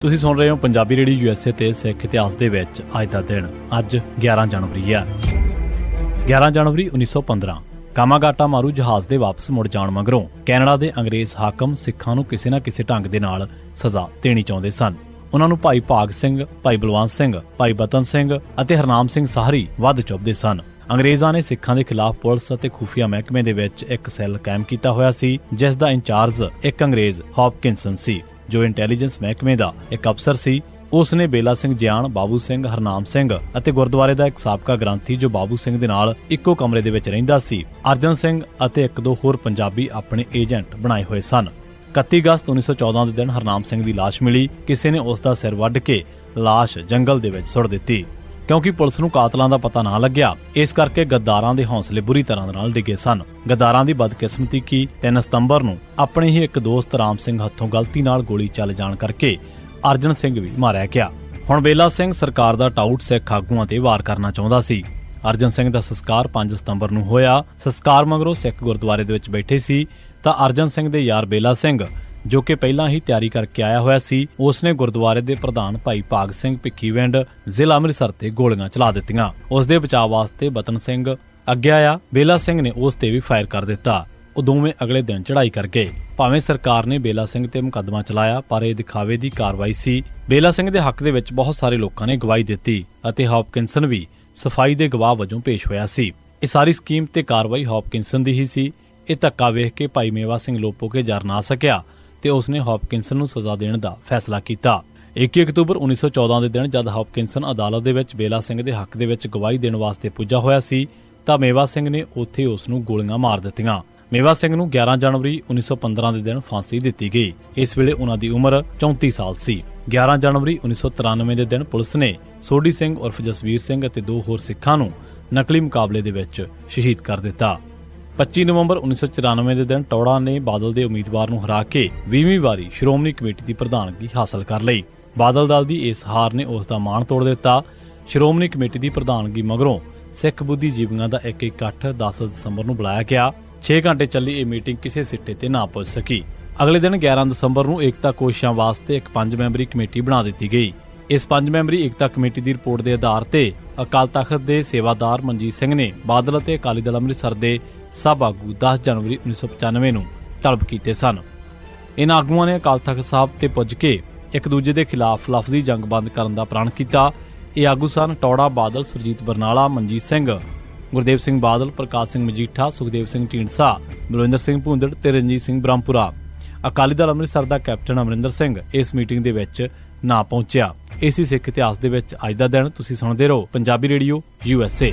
ਤੁਸੀਂ ਸੁਣ ਰਹੇ ਹੋ ਪੰਜਾਬੀ ਰੇਡੀਓ ਯੂਐਸਏ ਤੇ ਸਿੱਖ ਇਤਿਹਾਸ ਦੇ ਵਿੱਚ ਅੱਜ ਦਾ ਦਿਨ ਅੱਜ 11 ਜਨਵਰੀ ਹੈ। 11 ਜਨਵਰੀ 1915 ਕਾਮਾਗਾਟਾ ਮਾਰੂ ਜਹਾਜ਼ ਦੇ ਵਾਪਸ ਮੁੜ ਜਾਣ ਮਗਰੋਂ ਕੈਨੇਡਾ ਦੇ ਅੰਗਰੇਜ਼ ਹਾਕਮ ਸਿੱਖਾਂ ਨੂੰ ਕਿਸੇ ਨਾ ਕਿਸੇ ਢੰਗ ਦੇ ਨਾਲ ਸਜ਼ਾ ਦੇਣੀ ਚਾਹੁੰਦੇ ਸਨ। ਉਹਨਾਂ ਨੂੰ ਭਾਈ ਭਾਗ ਸਿੰਘ, ਭਾਈ ਬਲਵੰਤ ਸਿੰਘ, ਭਾਈ ਬਤਨ ਸਿੰਘ ਅਤੇ ਹਰਨਾਮ ਸਿੰਘ ਸਾਹਰੀ ਵੱਧ ਚੁੱਭਦੇ ਸਨ। ਅੰਗਰੇਜ਼ਾਂ ਨੇ ਸਿੱਖਾਂ ਦੇ ਖਿਲਾਫ ਪੁਲਿਸ ਅਤੇ ਖੂਫੀਆ ਮਹਿਕਮੇ ਦੇ ਵਿੱਚ ਇੱਕ ਸੈੱਲ ਕਾਇਮ ਕੀਤਾ ਹੋਇਆ ਸੀ, ਜਿਸ ਦਾ ਇੰਚਾਰਜ ਇੱਕ ਅੰਗਰੇਜ਼ ਹੌਪਕਿੰਸਨ ਸੀ, ਜੋ ਇੰਟੈਲੀਜੈਂਸ ਮਹਿਕਮੇ ਦਾ ਇੱਕ ਅਫਸਰ ਸੀ। ਉਸ ਨੇ ਬੇਲਾ ਸਿੰਘ ਜਿਆਣ, ਬਾਬੂ ਸਿੰਘ, ਹਰਨਾਮ ਸਿੰਘ ਅਤੇ ਗੁਰਦੁਆਰੇ ਦਾ ਇੱਕ ਸਾਬਕਾ ਗ੍ਰੰਥੀ ਜੋ ਬਾਬੂ ਸਿੰਘ ਦੇ ਨਾਲ ਇੱਕੋ ਕਮਰੇ ਦੇ ਵਿੱਚ ਰਹਿੰਦਾ ਸੀ, ਅਰਜਨ ਸਿੰਘ ਅਤੇ ਇੱਕ ਦੋ ਹੋਰ ਪੰਜਾਬੀ ਆਪਣੇ ਏਜੰਟ ਬਣਾਏ ਹੋਏ ਸਨ। 31 ਅਗਸਤ 1914 ਦੇ ਦਿਨ ਹਰਨਾਮ ਸਿੰਘ ਦੀ ਲਾਸ਼ ਮਿਲੀ। ਕਿਸੇ ਨੇ ਉਸ ਦਾ ਸਿਰ ਵੱਢ ਕੇ ਲਾਸ਼ ਜੰਗਲ ਦੇ ਵਿੱਚ ਸੁੱਟ ਦਿੱਤੀ। ਕਿਉਂਕਿ ਪੁਲਿਸ ਨੂੰ ਕਾਤਲਾਂ ਦਾ ਪਤਾ ਨਾ ਲੱਗਿਆ, ਇਸ ਕਰਕੇ ਗੱਦਾਰਾਂ ਦੇ ਹੌਸਲੇ ਬੁਰੀ ਤਰ੍ਹਾਂ ਨਾਲ ਡਿੱਗੇ ਸਨ। ਗੱਦਾਰਾਂ ਦੀ ਬਦਕਿਸਮਤੀ ਕੀ 3 ਸਤੰਬਰ ਨੂੰ ਆਪਣੇ ਹੀ ਇੱਕ ਦੋਸਤ ਰਾਮ ਸਿੰਘ ਹੱਥੋਂ ਗਲਤੀ ਨਾਲ ਗੋਲੀ ਚੱਲ ਜਾਣ ਕਰਕੇ ਅਰਜਨ ਸਿੰਘ ਵੀ ਮਾਰਿਆ ਗਿਆ। ਹੁਣ ਬੇਲਾ ਸਿੰਘ ਸਰਕਾਰ ਦਾ ਟਾਊਟ ਸਿੱਖ ਆਗੂਆਂ ਤੇ ਵਾਰ ਕਰਨਾ ਚਾਹੁੰਦਾ ਸੀ। ਅਰਜਨ ਸਿੰਘ ਦਾ ਸੰਸਕਾਰ 5 ਸਤੰਬਰ ਨੂੰ ਹੋਇਆ। ਸੰਸਕਾਰ ਮਗਰੋਂ ਸਿੱਖ ਗੁਰਦੁਆਰੇ ਦੇ ਵਿੱਚ ਬੈਠੇ ਸੀ ਤਾਂ ਅਰਜਨ ਸਿੰਘ ਦੇ ਯਾਰ ਬੇਲਾ ਸਿੰਘ, ਜੋ ਕਿ ਪਹਿਲਾਂ ਹੀ ਤਿਆਰੀ ਕਰਕੇ ਆਇਆ ਹੋਇਆ ਸੀ, ਉਸ ਨੇ ਗੁਰਦੁਆਰੇ ਦੇ ਪ੍ਰਧਾਨ ਭਾਈ ਭਾਗ ਸਿੰਘ ਭਿੱਖੀਵਿੰਡ, ਜ਼ਿਲ੍ਹਾ ਅੰਮ੍ਰਿਤਸਰ ਤੇ ਗੋਲੀਆਂ ਚਲਾ ਦਿੱਤੀਆਂ। ਉਸ ਦੇ ਬਚਾਅ ਵਾਸਤੇ ਬਤਨ ਸਿੰਘ ਅੱਗੇ ਆਇਆ। ਬੇਲਾ ਸਿੰਘ ਨੇ ਉਸ ਤੇ ਵੀ ਫਾਇਰ ਕਰ ਦਿੱਤਾ। ਉਹ ਦੋਵੇਂ ਅਗਲੇ ਦਿਨ ਚੜ੍ਹਾਈ ਕਰ ਗਏ। ਭਾਵੇਂ ਸਰਕਾਰ ਨੇ ਬੇਲਾ ਸਿੰਘ ਤੇ ਮੁਕੱਦਮਾ ਚਲਾਇਆ, ਪਰ ਇਹ ਦਿਖਾਵੇ ਦੀ ਕਾਰਵਾਈ ਸੀ। ਬੇਲਾ ਸਿੰਘ ਦੇ ਹੱਕ ਦੇ ਵਿੱਚ ਬਹੁਤ ਸਾਰੇ ਲੋਕਾਂ ਨੇ ਗਵਾਹੀ ਦਿੱਤੀ ਅਤੇ ਹੌਪਕਿੰਸਨ ਵੀ ਸਫਾਈ ਦੇ ਗਵਾਹ ਵਜੋਂ ਪੇਸ਼ ਹੋਇਆ ਸੀ। ਇਹ ਸਾਰੀ ਸਕੀਮ ਤੇ ਕਾਰਵਾਈ ਹੌਪਕਿੰਸਨ ਦੀ ਹੀ ਸੀ। ਇਹ ਧੱਕਾ ਵੇਖ ਕੇ ਭਾਈ ਮੇਵਾ ਸਿੰਘ ਲੋਪੋਕੇ ਜਰ ਨਾ ਸਕਿਆ ਤੇ ਉਸਨੇ ਹੌਪਕਿੰਸਨ ਨੂੰ ਸਜ਼ਾ ਦੇਣ ਦਾ ਫੈਸਲਾ ਕੀਤਾ। 21 ਅਕਤੂਬਰ 1914 ਦੇ ਦਿਨ ਜਦ ਹੌਪਕਿੰਸਨ ਅਦਾਲਤ ਦੇ ਵਿੱਚ ਬੇਲਾ ਸਿੰਘ ਦੇ ਹੱਕ ਦੇ ਵਿੱਚ ਗਵਾਹੀ ਦੇਣ ਵਾਸਤੇ ਪੁੱਜਾ ਹੋਇਆ ਸੀ ਤਾਂ ਮੇਵਾ ਸਿੰਘ ਨੇ ਉੱਥੇ ਉਸ ਨੂੰ ਗੋਲੀਆਂ ਮਾਰ ਦਿੱਤੀਆਂ। ਮੇਵਾ ਸਿੰਘ ਨੂੰ 11 ਜਨਵਰੀ 1915 ਦੇ ਦਿਨ ਫਾਂਸੀ ਦਿੱਤੀ ਗਈ। ਇਸ ਵੇਲੇ ਉਹਨਾਂ ਦੀ ਉਮਰ 34 ਸਾਲ ਸੀ। 11 ਜਨਵਰੀ 1993 ਦੇ ਦਿਨ ਪੁਲਿਸ ਨੇ ਸੋਢੀ ਸਿੰਘ ਉਰਫ ਜਸਵੀਰ ਸਿੰਘ ਅਤੇ 2 ਹੋਰ ਸਿੱਖਾਂ ਨੂੰ ਨਕਲੀ ਮੁਕਾਬਲੇ ਦੇ ਵਿੱਚ ਸ਼ਹੀਦ ਕਰ ਦਿੱਤਾ। 25 ਨਵੰਬਰ 1994 ਦੇ ਦਿਨ ਟੌੜਾ ਨੇ ਬਾਦਲ ਦੇ ਉਮੀਦਵਾਰ ਨੂੰ ਹਰਾ ਕੇ 20ਵੀਂ ਵਾਰੀ ਸ਼੍ਰੋਮਣੀ ਕਮੇਟੀ ਦੀ ਪ੍ਰਧਾਨਗੀ ਹਾਸਲ ਕਰ ਲਈ। ਬਾਦਲ ਦਲ ਦੀ ਇਸ ਹਾਰ ਨੇ ਉਸ ਦਾ ਮਾਣ ਤੋੜ ਦਿੱਤਾ। ਸ਼੍ਰੋਮਣੀ ਕਮੇਟੀ ਦੀ ਪ੍ਰਧਾਨਗੀ ਮਗਰੋਂ ਸਿੱਖ ਬੁੱਧੀਜੀਵੀਆਂ ਦਾ ਇੱਕ ਇਕੱਠ 10 ਦਸੰਬਰ ਨੂੰ ਬੁਲਾਇਆ ਗਿਆ। 6 ਘੰਟੇ ਚੱਲੀ ਇਹ ਮੀਟਿੰਗ ਕਿਸੇ ਸਿੱਟੇ ਤੇ ਨਾ ਪਹੁੰਚ ਸਕੀ। ਅਗਲੇ ਦਿਨ 11 ਦਸੰਬਰ ਨੂੰ ਏਕਤਾ ਕੋਸ਼ਿਸ਼ਾਂ ਵਾਸਤੇ ਇੱਕ 5 ਮੈਂਬਰੀ ਕਮੇਟੀ ਬਣਾ ਦਿੱਤੀ ਗਈ। ਇਸ 5 ਮੈਂਬਰੀ ਏਕਤਾ ਕਮੇਟੀ ਦੀ ਰਿਪੋਰਟ ਦੇ ਆਧਾਰ ਤੇ ਅਕਾਲ ਤਖਤ ਦੇ ਸੇਵਾਦਾਰ ਮਨਜੀਤ ਸਿੰਘ ਨੇ ਬਾਦਲ ਅਤੇ ਅਕਾਲੀ ਦਲ ਅੰਮ੍ਰਿਤਸਰ ਦੇ ਸਭ ਆਗੂ 10 ਜਨਵਰੀ 1995 ਨੂੰ ਤਲਬ ਕੀਤੇ ਸਨ। ਇਨ੍ਹਾਂ ਆਗੂਆਂ ਨੇ ਅਕਾਲ ਤਖਤ ਸਾਹਿਬ ਤੇ ਪੁੱਜ ਕੇ ਇੱਕ ਦੂਜੇ ਦੇ ਖਿਲਾਫ ਲਫ਼ਜ਼ੀ ਜੰਗ ਬੰਦ ਕਰਨ ਦਾ ਪ੍ਰਣ ਕੀਤਾ। ਇਹ ਆਗੂ ਸਨ ਟੌੜਾ, ਬਾਦਲ, ਸੁਰਜੀਤ ਬਰਨਾਲਾ, ਮਨਜੀਤ ਸਿੰਘ, ਗੁਰਦੇਵ ਸਿੰਘ ਬਾਦਲ, ਪ੍ਰਕਾਸ਼ ਸਿੰਘ ਮਜੀਠਾ, ਸੁਖਦੇਵ ਸਿੰਘ ਢੀਂਡਸਾ, ਬਲਵਿੰਦਰ ਸਿੰਘ ਭੂੰਦੜ ਤੇ ਰਣਜੀਤ ਸਿੰਘ ਬ੍ਰਹਮਪੁਰਾ। ਅਕਾਲੀ ਦਲ ਅੰਮ੍ਰਿਤਸਰ ਦਾ ਕੈਪਟਨ ਅਮਰਿੰਦਰ ਸਿੰਘ ਇਸ ਮੀਟਿੰਗ ਦੇ ਵਿੱਚ ਨਾ ਪਹੁੰਚਿਆ। ਇਸੇ ਸਿੱਖ ਇਤਿਹਾਸ ਦੇ ਵਿੱਚ ਅੱਜ ਦਾ ਦਿਨ। ਤੁਸੀਂ ਸੁਣਦੇ ਰਹੋ ਪੰਜਾਬੀ ਰੇਡੀਓ USA।